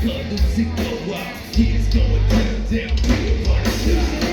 colors and go out. Kids going down, real party style.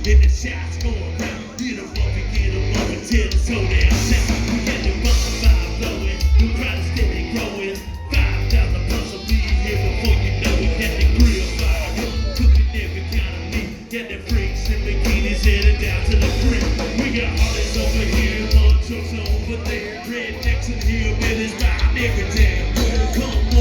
In the shots going round, get them up and get them up until the soul down sound. We got the bonfire blowing, the crowd is steady growing. 5,000 plus will be here before you know it. Got the grill fired up, cooking every kind of meat. Got the freaks in bikinis headed down to the creek. We got artists over here, mud trucks over there. Rednecks in here, man, it's riding every damn where. Come